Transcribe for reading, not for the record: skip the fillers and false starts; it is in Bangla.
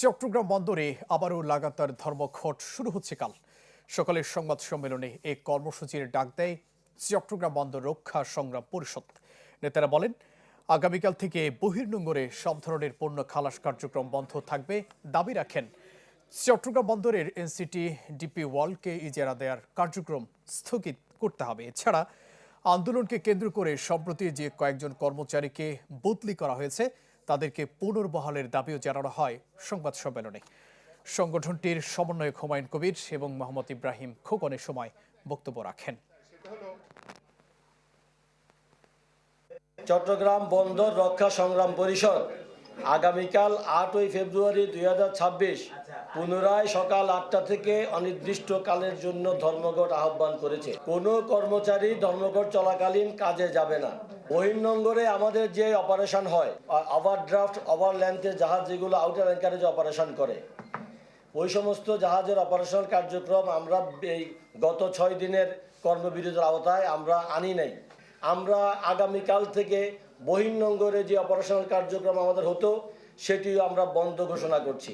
চট্টগ্রাম বন্দরে আবারও লাগাতার ধর্মঘট শুরু হচ্ছে কাল সকালের সংবাদ সম্মেলনে এই কর্মসূচির ডাক দেয় চট্টগ্রাম বন্দর রক্ষা সংগ্রাম পরিষদ। নেতারা বলেন, আগামীকাল থেকে বহির্নোঙরে সব ধরনের পণ্য খালাস কার্যক্রম বন্ধ থাকবে। দাবি রাখেন চট্টগ্রাম বন্দরের এনসিটি ডিপি ওয়ার্ল্ডকে ইজারা দেওয়ার কার্যক্রম স্থগিত করতে হবে। এছাড়া আন্দোলনকে কেন্দ্র করে সম্প্রতি যে কয়েকজন কর্মচারীকে বদলি করা হয়েছে তাদেরকে পুনর্বহালের দাবিও জানানো হয় সংবাদ সম্মেলনে। সংগঠনটির সমন্বয়ক হুমায়ুন কবির এবং মোহাম্মদ ইব্রাহিম খোকনের সময় বক্তব্য রাখেন। চট্টগ্রাম বন্দর রক্ষা সংগ্রাম পরিষদ আগামীকাল 8ই ফেব্রুয়ারি 2026 পুনরায় সকাল 8টা থেকে অনির্দিষ্টকালের জন্য ধর্মঘট আহ্বান করেছে। কোনো কর্মচারী ধর্মঘট চলাকালীন কাজে যাবে না। বহির্নোঙরে আমাদের যে অপারেশন হয়, ওভারড্রাফট ওভারল্যান্থের জাহাজ যেগুলো আউটার অ্যাঙ্কারেজ অপারেশন করে, ওই সমস্ত জাহাজের অপারেশন কার্যক্রম আমরা এই গত 6 দিনের কর্মবিরতির আওতায় আমরা আনি নাই। আমরা আগামীকাল থেকে বহির্নোঙরে যে অপারেশনাল কার্যক্রম আমাদের হতো সেটিও আমরা বন্ধ ঘোষণা করছি।